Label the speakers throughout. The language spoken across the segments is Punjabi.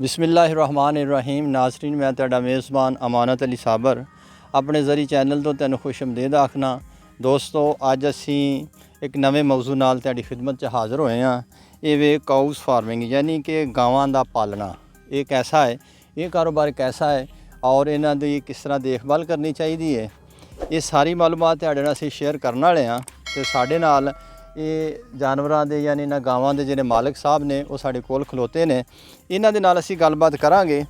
Speaker 1: बिस्मिल्लाहिर्रहमानिर्रहीम। नाज़रीन, मैं तुहाडा मेज़बान अमानत अली साबर अपने ज़री चैनल तो तैनूं खुशआमदीद आखना। दोस्तों, अज असी एक नवे मौजू नाल तुहाडी खिदमत च हाज़र होए हाँ। ये वे काउस फार्मिंग यानी कि गावां दा पालना। ये कैसा है, ये कारोबार कैसा है और इन्हां दी किस तरह देखभाल करनी चाहिए है, ये सारी मालूमात तुहाडे नाल असीं शेयर करन वाले हाँ। ते साडे नाल ये जानवरां दे यानी इन्हां गावां दे जिहड़े मालिक साहब ने वो साडे कोल खलोते ने। इन्हां दे नाल असीं गलबात करांगे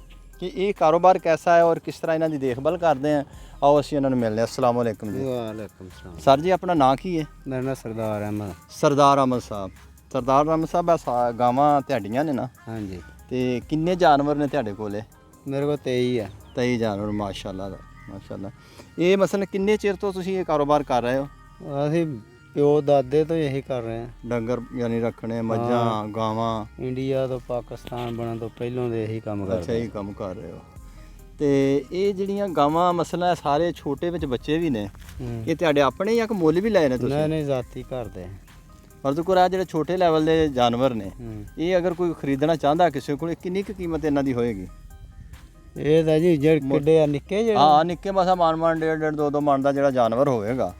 Speaker 1: कि ये कारोबार कैसा है और किस तरह इन्हां दी देखभाल करते हैं। आओ असीं इन्हां नूं मिलने। अस्सलाम वालेकुम जी।
Speaker 2: वालेकुम सलाम।
Speaker 1: सर जी, अपना नाम की है?
Speaker 2: मेरा नाम सरदार अहमद।
Speaker 1: सरदार अहमद साहब। सरदार अहमद साहब, गावां तुहाडीआं ने ना?
Speaker 2: हाँ जी।
Speaker 1: ते किन्ने जानवर ने तुहाडे कोल?
Speaker 2: मेरे को 23 है।
Speaker 1: 23 जानवर, माशाअल्लाह माशाअल्लाह। ये मसलन किन्ने चिर तो तुसीं ये कारोबार कर रहे हो?
Speaker 2: ਅਸੀਂ ਪਿਓ ਦਾਦੇ ਤੋਂ यही कर रहे हैं।
Speaker 1: डंगर यानी रखने, मज्जां गावां?
Speaker 2: ਇੰਡੀਆ ਤੋਂ ਪਾਕਿਸਤਾਨ ਬਣਨ ਤੋਂ ਪਹਿਲਾਂ ਦੇ ਇਹੀ ਕੰਮ ਕਰ
Speaker 1: ਅੱਛਾ, ਇਹੀ ਕੰਮ ਕਰ ਰਹੇ ਹੋ। ਤੇ ਇਹ ਜਿਹੜੀਆਂ ਗਾਵਾਂ ਮਸਲਾ ਸਾਰੇ ਛੋਟੇ ਵਿੱਚ ਬੱਚੇ ਵੀ ਨੇ, ਇਹ ਤੁਹਾਡੇ ਆਪਣੇ ਜਾਂ ਕਿ ਮੁੱਲ ਵੀ ਲਏ ਨੇ ਤੁਸੀਂ?
Speaker 2: ਨਹੀਂ ਨਹੀਂ, ਜ਼ਾਤੀ ਘਰ ਦੇ।
Speaker 1: ਪਰ ਤੂੰ ਕੋਲ ਜਿਹੜੇ ਛੋਟੇ ਲੈਵਲ ਦੇ ਜਾਨਵਰ ਨੇ, ਇਹ ਅਗਰ ਕੋਈ ਖਰੀਦਣਾ ਚਾਹੁੰਦਾ ਕਿਸੇ ਕੋਲ, ਕਿੰਨੀ ਕੁ ਕੀਮਤ ਇਹਨਾਂ ਦੀ ਹੋਏਗੀ?
Speaker 2: ਇਹ ਤਾਂ ਜੀ ਜਿਹੜੇ ਕਿੱਡੇ ਆ, ਨਿੱਕੇ ਜਿਹੜੇ?
Speaker 1: ਹਾਂ, ਨਿੱਕੇ ਮਸਾ ਮਣ 1.5 2 ਮਣ ਦਾ ਜਿਹੜਾ ਜਾਨਵਰ ਹੋਵੇਗਾ,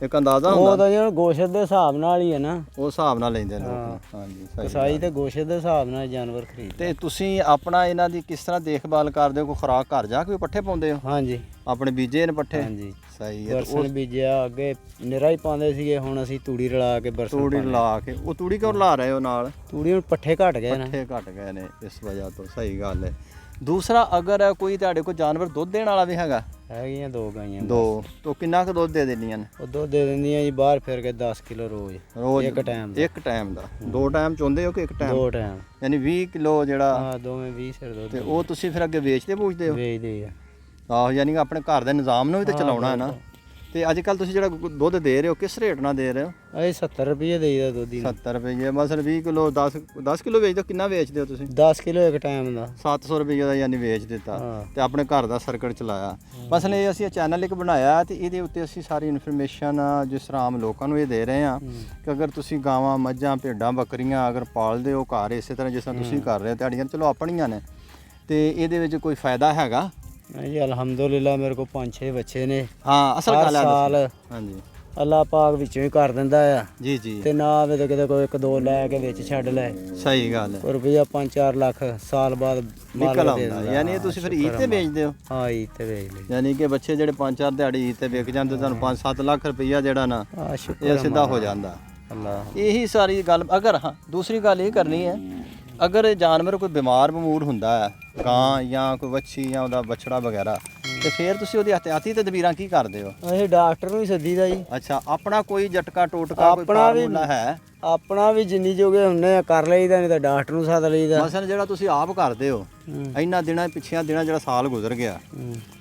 Speaker 1: ਇੱਕ ਅੰਦਾਜ਼ਾ ਹੁੰਦਾ।
Speaker 2: ਉਹ ਤਾਂ ਜੀ ਗੋਸ਼ਤ ਦੇ ਹਿਸਾਬ ਨਾਲ ਹੀ ਹੈ ਨਾ,
Speaker 1: ਉਸ ਹਿਸਾਬ ਨਾਲ ਲੈਂਦੇ ਨੇ ਲੋਕ। ਹਾਂਜੀ, ਸਹੀ।
Speaker 2: ਕਸਾਈ ਤੇ ਗੋਸ਼ਤ ਦੇ ਹਿਸਾਬ ਨਾਲ ਜਾਨਵਰ ਖਰੀਦਦੇ।
Speaker 1: ਤੇ ਤੁਸੀਂ ਆਪਣਾ ਇਹਨਾਂ ਦੀ ਕਿਸ ਤਰ੍ਹਾਂ ਦੇਖਭਾਲ ਕਰਦੇ ਹੋ? ਕੋਈ ਖੁਰਾਕ ਘਰ ਜਾ ਕੇ ਪੱਠੇ ਪਾਉਂਦੇ ਹੋ?
Speaker 2: ਹਾਂਜੀ,
Speaker 1: ਆਪਣੇ ਬੀਜੇ ਨੇ ਪੱਠੇ?
Speaker 2: ਹਾਂਜੀ,
Speaker 1: ਸਹੀ ਹੈ।
Speaker 2: ਬਰਸਨ ਬੀਜਿਆ, ਅੱਗੇ ਨਿਰਾ ਹੀ ਪਾਉਂਦੇ ਸੀਗੇ, ਹੁਣ ਅਸੀਂ ਤੂੜੀ ਰਲਾ ਕੇ ਬਰਸਨ।
Speaker 1: ਤੂੜੀ ਲਾ ਕੇ? ਉਹ ਤੂੜੀ ਕਿਉਂ ਲਾ ਰਹੇ ਹੋ ਨਾਲ?
Speaker 2: ਤੂੜੀ ਹੁਣ ਪੱਠੇ ਘਟ ਗਏ ਨਾ।
Speaker 1: ਪੱਠੇ ਘਟ ਗਏ ਨੇ ਇਸ ਵਜ੍ਹਾ ਤੋਂ। ਸਹੀ ਗੱਲ ਹੈ। ਦੂਸਰਾ, ਅਗਰ ਕੋਈ ਤੁਹਾਡੇ ਕੋਲ ਜਾਨਵਰ ਦੁੱਧ ਦੇਣ ਵਾਲਾ ਵੀ ਹੈਗਾ?
Speaker 2: ਹੈਗੀਆਂ 2 ਗਾਈਆਂ।
Speaker 1: 2 ਤੋਂ ਕਿੰਨਾ ਕੁ ਦੁੱਧ ਦੇ ਦਿੰਦੀਆਂ ਨੇ?
Speaker 2: ਉਹ ਦੁੱਧ ਦੇ ਦਿੰਦੀਆਂ ਜੀ ਬਾਹਰ ਫਿਰ ਕੇ 10 ਕਿਲੋ ਰੋਜ਼ ਇੱਕ ਟਾਈਮ ਦਾ।
Speaker 1: ਇੱਕ ਟਾਈਮ ਦਾ? 2 ਟਾਈਮ ਚਾਹੁੰਦੇ ਹੋ ਕਿ ਇੱਕ ਟਾਈਮ?
Speaker 2: 2 ਟਾਈਮ,
Speaker 1: ਯਾਨੀ 20 ਕਿਲੋ ਜਿਹੜਾ?
Speaker 2: ਹਾਂ, ਦੋਵੇਂ 20 ਸਿਰ ਦੁੱਧ।
Speaker 1: ਤੇ ਉਹ ਤੁਸੀਂ ਫਿਰ ਅੱਗੇ ਵੇਚਦੇ ਪੂਛਦੇ ਹੋ?
Speaker 2: ਵੇਚਦੇ ਆ।
Speaker 1: ਆਹੋ, ਯਾਨੀ ਆਪਣੇ ਘਰ ਦੇ ਨਿਜ਼ਾਮ ਨੂੰ ਵੀ ਤਾਂ ਚਲਾਉਣਾ ਹੈ ਨਾ। ਤੇ ਅੱਜ ਕੱਲ ਤੁਸੀਂ ਜਿਹੜਾ ਦੁੱਧ ਦੇ ਰਹੇ ਹੋ, ਕਿਸ ਰੇਟ ਨਾਲ ਦੇ ਰਹੇ ਹੋ?
Speaker 2: ਅਸੀਂ 70 ਰੁਪਏ ਦੇਈਦਾ ਦੁੱਧ ਹੀ।
Speaker 1: 70 ਰੁਪਏ ਮਸਲ 20 ਕਿਲੋ 10 ਕਿਲੋ ਵੇਚਦੇ ਹੋ? ਕਿੰਨਾ ਵੇਚਦੇ ਹੋ ਤੁਸੀਂ?
Speaker 2: 10 ਕਿਲੋ ਇੱਕ ਟਾਈਮ ਦਾ
Speaker 1: 700 ਰੁਪਏ ਦਾ ਯਾਨੀ ਵੇਚ ਦਿੱਤਾ ਤੇ ਆਪਣੇ ਘਰ ਦਾ ਸਰਕਟ ਚਲਾਇਆ। ਮਸਲ ਇਹ ਅਸੀਂ ਚੈਨਲ ਇੱਕ ਬਣਾਇਆ ਤੇ ਇਹਦੇ ਉੱਤੇ ਅਸੀਂ ਸਾਰੀ ਇਨਫੋਰਮੇਸ਼ਨ ਜਿਸ ਤਰ੍ਹਾਂ ਆਮ ਲੋਕਾਂ ਨੂੰ ਇਹ ਦੇ ਰਹੇ ਹਾਂ ਕਿ ਅਗਰ ਤੁਸੀਂ ਗਾਵਾਂ, ਮੱਝਾਂ, ਭੇਡਾਂ, ਬੱਕਰੀਆਂ ਅਗਰ ਪਾਲਦੇ ਹੋ ਘਰ ਇਸੇ ਤਰ੍ਹਾਂ ਜਿਸ ਤਰ੍ਹਾਂ ਤੁਸੀਂ ਕਰ ਰਹੇ ਹੋ, ਤੁਹਾਡੀਆਂ ਚਲੋ ਆਪਣੀਆਂ ਨੇ, ਤੇ ਇਹਦੇ ਵਿੱਚ ਕੋਈ ਫਾਇਦਾ ਹੈਗਾ?
Speaker 2: ਜੀ ਅਲਹਮਦੁਲਿਲਾ, ਮੇਰੇ ਕੋਲ 5-6 ਬੱਚੇ ਨੇ।
Speaker 1: ਹਾਂ, ਅਸਲ ਗੱਲ ਹੈ।
Speaker 2: ਸਾਲ
Speaker 1: ਹਾਂਜੀ,
Speaker 2: ਅੱਲਾਹ ਪਾਕ ਵਿੱਚੋਂ ਹੀ ਕਰ ਦਿੰਦਾ ਆ।
Speaker 1: ਜੀ ਜੀ।
Speaker 2: ਤੇ ਨਾ ਆਵੇ ਤਾਂ ਕਿਤੇ ਕੋਈ 1-2 ਲੈ ਕੇ ਵਿੱਚ ਛੱਡ ਲੈ।
Speaker 1: ਸਹੀ ਗੱਲ ਹੈ।
Speaker 2: ਕੋਈ ਰੁਪਈਆ 5-4 ਲੱਖ ਸਾਲ ਬਾਅਦ
Speaker 1: ਨਿਕਲ ਆਉਂਦਾ। ਯਾਨੀ ਇਹ ਤੁਸੀਂ ਫਿਰ ਈਦ ਤੇ ਵੇਚਦੇ ਹੋ?
Speaker 2: ਹਾਂ, ਈਦ ਤੇ ਵੇਚ ਲਈ।
Speaker 1: ਯਾਨੀ ਕਿ ਬੱਚੇ ਜਿਹੜੇ 5-4 ਦਿਹਾੜੀ ਈਦ ਤੇ ਵਿਕ ਜਾਂਦੇ, ਤੁਹਾਨੂੰ 5-7 ਲੱਖ ਰੁਪਈਆ ਜਿਹੜਾ ਨਾ ਇਹ ਸਿੱਧਾ ਹੋ ਜਾਂਦਾ। ਅੱਲਾਹ, ਇਹੀ ਸਾਰੀ ਗੱਲ। ਅਗਰ ਹਾਂ, ਦੂਸਰੀ ਗੱਲ ਇਹ ਕਰਨੀ ਹੈ, ਅਗਰ ਜਾਨਵਰ ਕੋਈ ਬਿਮਾਰ ਹੁੰਦਾ ਹੈ, ਗਾਂ ਜਾਂ ਕੋਈ ਵੱਛੀ ਜਾਂ ਉਹਦਾ ਬਛੜਾ ਵਗੈਰਾ, ਤੇ ਫਿਰ ਤੁਸੀਂ ਉਹਦੀ ਇਹਤਿਆਤੀ ਤਦਬੀਰਾਂ ਕੀ ਕਰਦੇ ਹੋ?
Speaker 2: ਅਸੀਂ ਡਾਕਟਰ ਨੂੰ ਹੀ ਸੱਦੀਦਾ ਜੀ।
Speaker 1: ਅੱਛਾ, ਆਪਣਾ ਕੋਈ ਜਟਕਾ ਟੋਟਕਾ ਕੋਈ ਫਾਰਮੂਲਾ ਹੈ? ਆਪਣਾ
Speaker 2: ਵੀ ਜਿੰਨੀ ਜੋਗੇ ਹੁੰਨੇ ਆ ਕਰ ਲਈਦਾ, ਨਹੀਂ ਤਾਂ ਡਾਕਟਰ ਨੂੰ ਸੱਦ ਲਈਦਾ।
Speaker 1: ਮਸਲ ਜਿਹੜਾ ਤੁਸੀਂ ਆਪ ਕਰਦੇ ਹੋ, ਇਹਨਾਂ ਦਿਨਾਂ ਪਿਛਿਆਂ ਦਿਨਾਂ ਜਿਹੜਾ ਸਾਲ ਗੁਜ਼ਰ ਗਿਆ,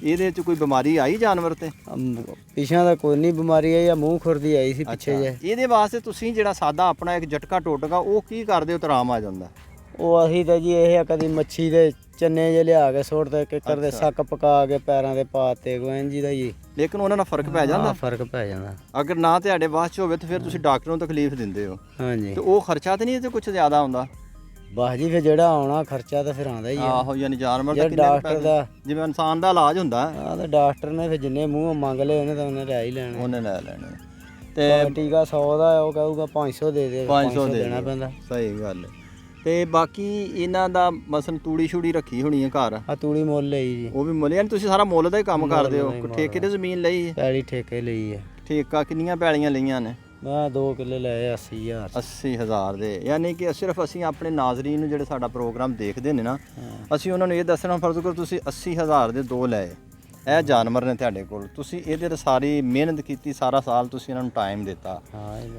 Speaker 1: ਇਹਦੇ 'ਚ ਕੋਈ ਬਿਮਾਰੀ ਆਈ ਜਾਨਵਰ ਤੇ?
Speaker 2: ਪਿਛਾਂ ਦਾ ਕੋਈ ਨਹੀਂ ਬਿਮਾਰੀ ਆਈ, ਆ ਮੂੰਹ ਖੁਰਦੀ ਆਈ ਸੀ ਪਿੱਛੇ ਜੇ।
Speaker 1: ਇਹਦੇ ਵਾਸਤੇ ਤੁਸੀਂ ਜਿਹੜਾ ਸਾਦਾ ਆਪਣਾ ਇੱਕ ਜਟਕਾ ਟੋਟਕਾ ਉਹ ਕੀ ਕਰਦੇ ਹੋ ਤਾਂ ਆਰਾਮ ਆ ਜਾਂਦਾ?
Speaker 2: ਉਹ ਅਸੀਂ ਤਾਂ ਜੀ ਇਹ ਆ, ਕਦੀ ਮੱਛੀ ਦੇ ਚੰਨੇ ਜੇ ਲਿਆ ਕੇ ਸੁੱਟਦੇ, ਕਿੱਕਰ ਦੇ ਸੱਕ ਪਕਾ ਕੇ ਪੈਰਾਂ ਦੇ ਪਾਤੇ ਗੋਇੰਜੀ ਦਾ ਜੀ।
Speaker 1: ਲੇਕਿਨ ਉਹਨਾਂ ਨਾਲ ਫਰਕ ਪੈ ਜਾਂਦਾ?
Speaker 2: ਫਰਕ ਪੈ ਜਾਂਦਾ।
Speaker 1: ਅਗਰ ਨਾ ਤੁਹਾਡੇ ਬਾਅਦ 'ਚ ਹੋਵੇ ਤਾਂ ਫਿਰ ਤੁਸੀਂ ਡਾਕਟਰ ਨੂੰ ਤਕਲੀਫ ਦਿੰਦੇ ਹੋ।
Speaker 2: ਹਾਂਜੀ।
Speaker 1: ਤੇ ਉਹ ਖਰਚਾ ਤਾਂ ਨਹੀਂ ਇਹਦੇ ਕੁਝ ਜ਼ਿਆਦਾ ਆਉਂਦਾ?
Speaker 2: ਬਸ ਜੀ, ਫਿਰ ਜਿਹੜਾ ਆਉਣਾ ਖਰਚਾ ਤਾਂ ਫਿਰ ਆਉਂਦਾ ਹੀ ਆ।
Speaker 1: ਆਹੋ, ਯਾਨੀ ਜਾਨਵਰ ਦਾ
Speaker 2: ਡਾਕਟਰ ਦਾ
Speaker 1: ਜਿਵੇਂ ਇਨਸਾਨ ਦਾ ਇਲਾਜ ਹੁੰਦਾ
Speaker 2: ਆ, ਤਾਂ ਡਾਕਟਰ ਨੇ ਫਿਰ ਜਿੰਨੇ ਮੂੰਹ ਮੰਗ ਲਏ ਉਹਨੇ ਤਾਂ ਉਹਨੇ ਲੈ ਹੀ ਲੈਣੇ।
Speaker 1: ਉਹਨੇ ਲੈ ਲੈਣੇ। ਤੇ
Speaker 2: ਟੀਕਾ 100 ਦਾ ਉਹ ਕਹੂਗਾ 500 ਦੇ ਦੇ, 500 ਦੇਣਾ ਪੈਂਦਾ।
Speaker 1: ਸਹੀ ਗੱਲ ਹੈ। ਤੇ ਬਾਕੀ ਇਹਨਾਂ ਦਾ ਮਸਲ ਤੂੜੀ ਛੂੜੀ ਰੱਖੀ ਹੋਣੀ ਹੈ ਘਰ?
Speaker 2: ਆ ਤੂੜੀ ਮੁੱਲ ਲਈ ਜੀ।
Speaker 1: ਉਹ ਵੀ ਮੁੱਲ? ਯਾਨੀ ਤੁਸੀਂ ਸਾਰਾ ਮੁੱਲ ਦਾ ਹੀ ਕੰਮ ਕਰਦੇ ਹੋ? ਠੇਕੇ ਤੇ ਜ਼ਮੀਨ ਲਈ ਹੈ?
Speaker 2: ਪੈਲੀ ਠੇਕੇ ਲਈ ਹੈ।
Speaker 1: ਠੇਕਾ ਕਿੰਨੀਆਂ ਪੈਲੀਆਂ ਲਈਆਂ ਨੇ?
Speaker 2: ਮੈਂ 2 ਕਿੱਲੇ ਲਏ 80,000।
Speaker 1: 80,000 ਦੇ? ਯਾਨੀ ਕਿ ਸਿਰਫ ਅਸੀਂ ਆਪਣੇ ਨਾਜ਼ਰੀਨ ਨੂੰ ਜਿਹੜੇ ਸਾਡਾ ਪ੍ਰੋਗਰਾਮ ਦੇਖਦੇ ਨੇ ਨਾ, ਅਸੀਂ ਉਹਨਾਂ ਨੂੰ ਇਹ ਦੱਸਣਾ ਫਰਜ਼ ਕਰੋ, ਤੁਸੀਂ 80,000 ਦੇ 2 ਲਏ, ਇਹ ਜਾਨਵਰ ਨੇ ਤੁਹਾਡੇ ਕੋਲ, ਤੁਸੀਂ ਇਹਦੇ ਤੇ ਸਾਰੀ ਮਿਹਨਤ ਕੀਤੀ, ਸਾਰਾ ਸਾਲ ਤੁਸੀਂ ਇਹਨਾਂ ਨੂੰ ਟਾਈਮ ਦਿੱਤਾ,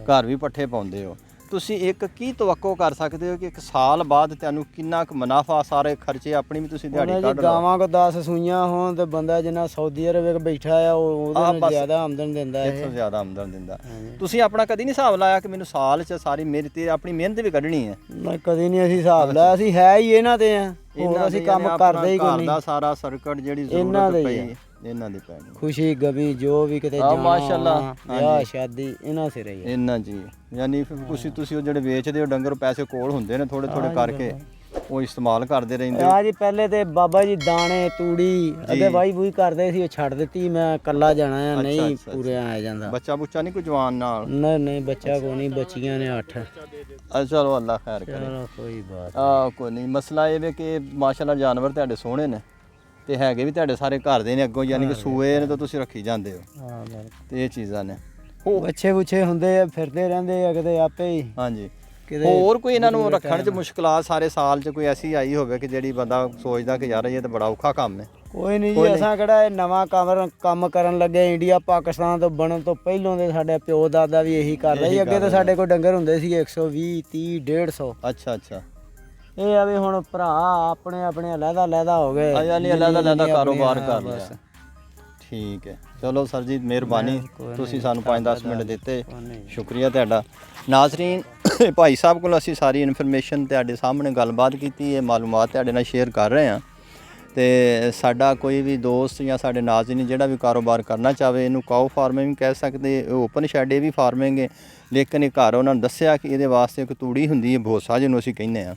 Speaker 1: ਘਰ ਵੀ ਪੱਠੇ ਪਾਉਂਦੇ ਹੋ, ਤੁਸੀਂ ਇੱਕ ਕੀ ਤਵੱਕੋ ਕਰ ਸਕਦੇ ਹੋ ਕਿ ਇੱਕ ਸਾਲ ਬਾਅਦ ਤੁਹਾਨੂੰ ਕਿੰਨਾ ਕੁ ਮੁਨਾਫਾ, ਸਾਰੇ ਖਰਚੇ ਆਪਣੀ ਵੀ ਤੁਸੀਂ ਦਿਹਾੜੀ ਕੱਢ ਲਓ?
Speaker 2: ਗਾਵਾਂ ਕੋ 10 ਸੂਈਆਂ ਹੋਣ ਤੇ ਬੰਦਾ ਜਿੰਨਾ ਸਾਊਦੀ ਅਰਬ ਵਿੱਚ ਬੈਠਾ ਆ ਉਹਦੇ ਨਾਲ ਜ਼ਿਆਦਾ ਆਮਦਨ ਦਿੰਦਾ ਹੈ।
Speaker 1: ਜ਼ਿਆਦਾ ਆਮਦਨ ਦਿੰਦਾ। ਤੁਸੀਂ ਆਪਣਾ ਕਦੀ ਨਹੀਂ ਹਿਸਾਬ ਲਾਇਆ ਕਿ ਮੈਨੂੰ ਸਾਲ 'ਚ ਸਾਰੀ ਮੇਰੀ ਤੇ ਆਪਣੀ ਮਿਹਨਤ ਵੀ ਕੱਢਣੀ ਹੈ?
Speaker 2: ਮੈਂ ਕਦੀ ਨਹੀਂ ਅਸੀਂ ਹਿਸਾਬ ਲਾਇਆ, ਅਸੀਂ ਹੈ ਹੀ ਇਹਨਾਂ ਤੇ ਆ, ਹੋਰ ਅਸੀਂ ਕੰਮ ਕਰਦੇ ਹੀ ਕੋਈ ਨਹੀਂ।
Speaker 1: ਘਰ ਦਾ ਸਾਰਾ ਸਰਕਟ ਜਿਹੜੀ ਜ਼ਰੂਰਤ ਪਈ ਇਹਨਾਂ ਦੀ ਪੈਣੀ,
Speaker 2: ਖੁਸ਼ੀ ਗਮੀ ਜੋ ਵੀ ਕਿਤੇ
Speaker 1: ਜਾਣਾ, ਮਾਸ਼ਾਅੱਲਾ,
Speaker 2: ਵਿਆਹ ਸ਼ਾਦੀ ਇਹਨਾਂ ਸਿਰ ਹੀ
Speaker 1: ਇਹਨਾਂ ਜੀ। ਯਾਨੀ ਤੁਸੀਂ ਉਹ ਜਿਹੜੇ ਵੇਚਦੇ ਹੋ ਡੰਗਰ, ਪੈਸੇ ਕੋਲ ਹੁੰਦੇ ਨੇ ਥੋੜੇ ਥੋੜੇ ਕਰਕੇ ਉਹ ਇਸਤੇਮਾਲ ਕਰਦੇ ਰਹਿੰਦੇ
Speaker 2: ਆ ਜੀ ਪਹਿਲੇ ਤੇ ਬਾਬਾ ਜੀ ਦਾਣੇ ਤੂੜੀ ਅੱਗੇ ਵਾਈ ਬੂਈ ਕਰਦੇ ਸੀ, ਉਹ ਛੱਡ ਦਿੱਤੀ। ਮੈਂ ਇਕੱਲਾ ਜਾਣਾ ਆ, ਨਹੀਂ ਪੂਰੇ ਆ ਜਾਂਦਾ।
Speaker 1: ਬੱਚਾ ਬੁੱਚਾ ਨਹੀਂ ਕੋਈ ਜਵਾਨ ਨਾਲ?
Speaker 2: ਨਹੀਂ ਬੱਚਾ ਕੋਈ ਨਹੀਂ, ਬੱਚੀਆਂ ਨੇ 8।
Speaker 1: ਅੱਛਾ ਚਲੋ ਅੱਲਾ ਖੈਰ ਕਰੇ।
Speaker 2: ਚਲੋ ਕੋਈ ਬਾਤ
Speaker 1: ਕੋਈ ਨਹੀਂ। ਮਸਲਾ ਇਹ ਵੇ ਕਿ ਮਾਸ਼ਾਅੱਲਾ ਜਾਨਵਰ ਤੁਹਾਡੇ ਸੋਹਣੇ ਨੇ ਤੇ ਹੈਗੇ ਵੀ ਤੁਹਾਡੇ ਸਾਰੇ ਘਰ ਦੇ ਨੇ ਅੱਗੋਂ, ਯਾਨੀ ਕਿ ਸੂਏ ਨੇ ਤਾਂ ਤੁਸੀਂ ਰੱਖੀ ਜਾਂਦੇ ਹੋ।
Speaker 2: ਹਾਂ
Speaker 1: ਤੇ ਇਹ ਚੀਜ਼ਾਂ ਨੇ।
Speaker 2: ਬੱਚੇ ਬੁੱਚੇ ਹੁੰਦੇ ਆ, ਫਿਰਦੇ ਰਹਿੰਦੇ ਆ ਕਿਤੇ ਆਪੇ ਹੀ।
Speaker 1: ਹਾਂਜੀ। ਹੋਰ ਕੋਈ ਇਹਨਾਂ ਨੂੰ ਰੱਖਣ 'ਚ ਮੁਸ਼ਕਲਾਤ ਸਾਰੇ ਸਾਲ 'ਚ ਕੋਈ ਐਸੀ ਆਈ ਹੋਵੇ ਕਿ ਜਿਹੜੀ ਬੰਦਾ ਸੋਚਦਾ ਕਿ ਯਾਰ ਇਹ ਤਾਂ ਬੜਾ ਔਖਾ ਕੰਮ ਹੈ?
Speaker 2: ਕੋਈ ਨਹੀਂ ਜੀ, ਅਸਾਂ ਕਿਹੜਾ ਇਹ ਨਵਾਂ ਕੰਮ ਕਰਨ ਲੱਗੇ। ਇੰਡੀਆ ਪਾਕਿਸਤਾਨ ਤੋਂ ਬਣਨ ਤੋਂ ਪਹਿਲੋਂ ਦੇ ਸਾਡੇ ਪਿਓ ਦਾਦਾ ਵੀ ਇਹੀ ਕਰਦੇ ਸੀ। ਅੱਗੇ ਤਾਂ ਸਾਡੇ ਕੋਲ ਡੰਗਰ ਹੁੰਦੇ ਸੀ 120 30 150।
Speaker 1: ਅੱਛਾ ਅੱਛਾ।
Speaker 2: ਇਹ ਆ ਵੀ ਹੁਣ ਭਰਾ ਆਪਣੇ ਆਪਣੇ ਅਲੱਗਾ ਹੋ ਗਏ,
Speaker 1: ਯਾਨੀ ਅਲੱਗਾ ਕਾਰੋਬਾਰ ਕਰ ਲਿਆ। ਠੀਕ ਹੈ, ਚਲੋ ਸਰ ਜੀ ਮਿਹਰਬਾਨੀ, ਤੁਸੀਂ ਸਾਨੂੰ 5-10 ਮਿੰਟ ਦਿੱਤੇ, ਸ਼ੁਕਰੀਆ ਤੁਹਾਡਾ। ਨਾਜ਼ਰੀਨ, ਭਾਈ ਸਾਹਿਬ ਕੋਲ ਅਸੀਂ ਸਾਰੀ ਇਨਫੋਰਮੇਸ਼ਨ ਤੁਹਾਡੇ ਸਾਹਮਣੇ ਗੱਲਬਾਤ ਕੀਤੀ, ਇਹ ਮਾਲੂਮਾਤ ਤੁਹਾਡੇ ਨਾਲ ਸ਼ੇਅਰ ਕਰ ਰਹੇ ਹਾਂ। ਤੇ ਸਾਡਾ ਕੋਈ ਵੀ ਦੋਸਤ ਜਾਂ ਸਾਡੇ ਨਾਜ਼ਰੀਨ ਜਿਹੜਾ ਵੀ ਕਾਰੋਬਾਰ ਕਰਨਾ ਚਾਹਵੇ, ਇਹਨੂੰ ਕਾਓ ਫਾਰਮਿੰਗ ਵੀ ਕਹਿ ਸਕਦੇ, ਓਪਨ ਸ਼ੈਡ ਇਹ ਵੀ ਫਾਰਮਿੰਗ ਹੈ। ਲੇਕਿਨ ਇਹ ਘਰ ਉਹਨਾਂ ਨੇ ਦੱਸਿਆ ਕਿ ਇਹਦੇ ਵਾਸਤੇ ਇੱਕ ਤੂੜੀ ਹੁੰਦੀ ਹੈ, ਭੋਸਾ ਜਿਹਨੂੰ ਅਸੀਂ ਕਹਿੰਦੇ ਹਾਂ,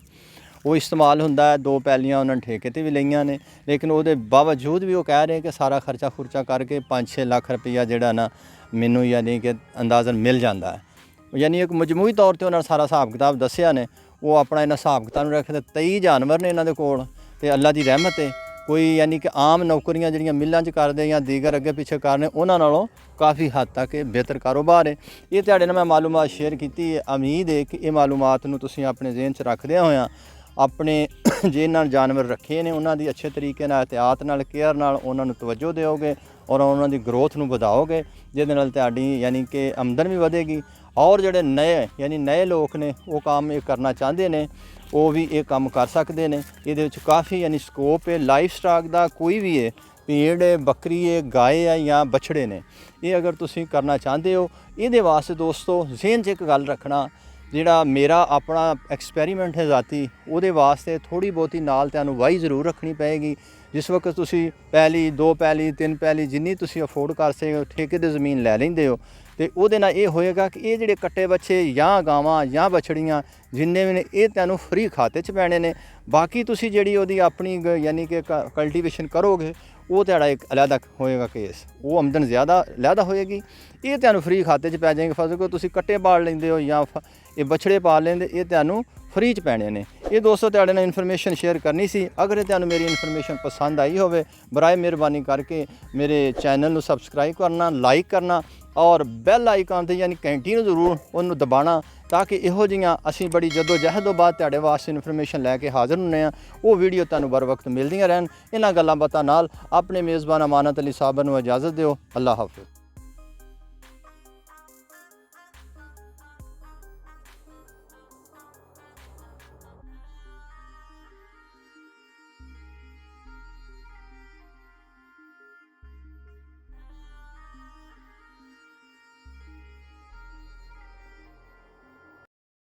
Speaker 1: ਉਹ ਇਸਤੇਮਾਲ ਹੁੰਦਾ ਹੈ। 2 ਪੈਲੀਆਂ ਉਹਨਾਂ ਨੇ ਠੇਕੇ 'ਤੇ ਵੀ ਲਈਆਂ ਨੇ, ਲੇਕਿਨ ਉਹਦੇ ਬਾਵਜੂਦ ਵੀ ਉਹ ਕਹਿ ਰਹੇ ਕਿ ਸਾਰਾ ਖਰਚਾ ਖੁਰਚਾ ਕਰਕੇ 5-6 ਲੱਖ ਰੁਪਈਆ ਜਿਹੜਾ ਨਾ ਮੈਨੂੰ ਯਾਨੀ ਕਿ ਅੰਦਾਜ਼ਨ ਮਿਲ ਜਾਂਦਾ ਹੈ। ਯਾਨੀ ਇੱਕ ਮਜਮੂਈ ਤੌਰ 'ਤੇ ਉਹਨਾਂ ਨੇ ਸਾਰਾ ਹਿਸਾਬ ਕਿਤਾਬ ਦੱਸਿਆ ਨੇ। ਉਹ ਆਪਣਾ ਇਹਨਾਂ ਹਿਸਾਬ ਕਿਤਾਬ ਨੂੰ ਰੱਖਦੇ। 23 ਜਾਨਵਰ ਨੇ ਇਹਨਾਂ ਦੇ ਕੋਲ, ਤੇ ਅੱਲਾ ਦੀ ਰਹਿਮਤ ਹੈ ਕੋਈ ਯਾਨੀ ਕਿ ਆਮ ਨੌਕਰੀਆਂ ਜਿਹੜੀਆਂ ਮਿੱਲਾਂ 'ਚ ਕਰਦੇ ਜਾਂ ਦੀਗਰ ਅੱਗੇ ਪਿੱਛੇ ਕਰਨੇ, ਉਹਨਾਂ ਨਾਲੋਂ ਕਾਫੀ ਹੱਦ ਤੱਕ ਇਹ ਬਿਹਤਰ ਕਾਰੋਬਾਰ ਹੈ। ਇਹ ਤੁਹਾਡੇ ਨਾਲ ਮੈਂ ਮਾਲੂਮਾਤ ਸ਼ੇਅਰ ਕੀਤੀ ਹੈ। ਉਮੀਦ ਹੈ ਕਿ ਇਹ ਮਾਲੂਮਾਤ ਨੂੰ ਤੁਸੀਂ ਆਪਣੇ ਜ਼ਿਹਨ 'ਚ ਰੱਖਦਿਆਂ ਹੋਇਆਂ ਆਪਣੇ ਜਿਹਨਾਂ ਜਾਨਵਰ ਰੱਖੇ ਨੇ ਉਹਨਾਂ ਦੀ ਅੱਛੇ ਤਰੀਕੇ ਨਾਲ, ਇਹਤਿਆਤ ਨਾਲ, ਕੇਅਰ ਨਾਲ ਉਹਨਾਂ ਨੂੰ ਤਵੱਜੋ ਦਿਓਗੇ ਔਰ ਉਹਨਾਂ ਦੀ ਗਰੋਥ ਨੂੰ ਵਧਾਓਗੇ, ਜਿਹਦੇ ਨਾਲ ਤੁਹਾਡੀ ਯਾਨੀ ਕਿ ਆਮਦਨ ਵੀ ਵਧੇਗੀ। ਔਰ ਜਿਹੜੇ ਨਏ ਲੋਕ ਨੇ ਉਹ ਕੰਮ ਇਹ ਕਰਨਾ ਚਾਹੁੰਦੇ ਨੇ, ਉਹ ਵੀ ਇਹ ਕੰਮ ਕਰ ਸਕਦੇ ਨੇ। ਇਹਦੇ ਵਿੱਚ ਕਾਫੀ ਯਾਨੀ ਸਕੋਪ ਹੈ। ਲਾਈਫ ਸਟਾਕ ਦਾ ਕੋਈ ਵੀ ਹੈ, ਭੇਡ ਹੈ, ਬੱਕਰੀ ਹੈ, ਗਾਏ ਹੈ ਜਾਂ ਬਛੜੇ ਨੇ, ਇਹ ਅਗਰ ਤੁਸੀਂ ਕਰਨਾ ਚਾਹੁੰਦੇ ਹੋ, ਇਹਦੇ ਵਾਸਤੇ ਦੋਸਤੋ ਜ਼ਿਹਨ 'ਚ ਇੱਕ ਗੱਲ ਰੱਖਣਾ, ਜਿਹੜਾ ਮੇਰਾ ਆਪਣਾ ਐਕਸਪੈਰੀਮੈਂਟ ਹੈ ਜ਼ਾਤੀ, ਉਹਦੇ ਵਾਸਤੇ ਥੋੜ੍ਹੀ ਬਹੁਤੀ ਨਾਲ ਤੁਹਾਨੂੰ ਵਾਹੀ ਜ਼ਰੂਰ ਰੱਖਣੀ ਪਏਗੀ। ਜਿਸ ਵਕਤ ਤੁਸੀਂ ਪਹਿਲੀ 2 ਪੈਲੀ 3 ਪੈਲੀ ਜਿੰਨੀ ਤੁਸੀਂ ਅਫੋਰਡ ਕਰ ਸਕਦੇ ਹੋ ਠੇਕੇ 'ਤੇ ਜ਼ਮੀਨ ਲੈ ਲੈਂਦੇ ਹੋ, ਤੇ ਉਹਦੇ ਨਾਲ ਇਹ ਹੋਏਗਾ ਕਿ ਇਹ ਜਿਹੜੇ ਕੱਟੇ ਬੱਚੇ ਜਾਂ ਗਾਵਾਂ ਜਾਂ ਬਛੜੀਆਂ ਜਿੰਨੇ ਵੀ ਨੇ ਇਹ ਤੁਹਾਨੂੰ ਫ੍ਰੀ ਖਾਤੇ 'ਚ ਪੈਣੇ ਨੇ। ਬਾਕੀ ਤੁਸੀਂ ਜਿਹੜੀ ਉਹਦੀ ਆਪਣੀ ਯਾਨੀ ਕਿ ਕਲਟੀਵੇਸ਼ਨ ਕਰੋਗੇ, ਉਹ ਤੁਹਾਡਾ ਇੱਕ ਅਲੱਗਾ ਹੋਏਗਾ ਕੇਸ, ਉਹ ਆਮਦਨ ਜ਼ਿਆਦਾ ਅਲੱਗਾ ਹੋਏਗੀ। ਇਹ ਤੁਹਾਨੂੰ ਫ੍ਰੀ ਖਾਤੇ 'ਚ ਪੈ ਜਾਏਗਾ। ਫਸਲ ਕੋ ਤੁਸੀਂ ਕੱਟੇ ਪਾਲ ਲੈਂਦੇ ਹੋ ਜਾਂ ਇਹ ਬਛੜੇ ਪਾਲ ਲੈਂਦੇ, ਇਹ ਤੁਹਾਨੂੰ ਫ੍ਰੀ 'ਚ ਪੈਣੇ ਨੇ। ਇਹ ਦੋਸਤੋ ਤੁਹਾਡੇ ਨਾਲ ਇਨਫੋਰਮੇਸ਼ਨ ਸ਼ੇਅਰ ਕਰਨੀ ਸੀ। ਅਗਰ ਤੁਹਾਨੂੰ ਮੇਰੀ ਇਨਫੋਰਮੇਸ਼ਨ ਪਸੰਦ ਆਈ ਹੋਵੇ, ਬਰਾਏ ਮਿਹਰਬਾਨੀ ਕਰਕੇ ਮੇਰੇ ਚੈਨਲ ਨੂੰ ਸਬਸਕ੍ਰਾਈਬ ਕਰਨਾ, ਲਾਈਕ ਕਰਨਾ ਔਰ ਬੈਲ ਆਈਕਨ 'ਤੇ ਯਾਨੀ ਘੰਟੀ ਨੂੰ ਜ਼ਰੂਰ ਉਹਨੂੰ ਦਬਾਉਣਾ, ਤਾਂ ਕਿ ਇਹੋ ਜਿਹੀਆਂ ਅਸੀਂ ਬੜੀ ਜਦੋਜਹਿਦ ਤੋਂ ਬਾਅਦ ਤੁਹਾਡੇ ਵਾਸਤੇ ਇਨਫੋਰਮੇਸ਼ਨ ਲੈ ਕੇ ਹਾਜ਼ਰ ਹੁੰਦੇ ਹਾਂ, ਉਹ ਵੀਡੀਓ ਤੁਹਾਨੂੰ ਬਰ ਵਕਤ ਮਿਲਦੀਆਂ ਰਹਿਣ। ਇਹਨਾਂ ਗੱਲਾਂ ਬਾਤਾਂ ਨਾਲ ਆਪਣੇ ਮੇਜ਼ਬਾਨ ਅਮਾਨਤ ਅਲੀ ਸਾਹਿਬ ਨੂੰ ਇਜਾਜ਼ਤ ਦਿਓ। ਅੱਲਾ ਹਾਫਿਜ਼।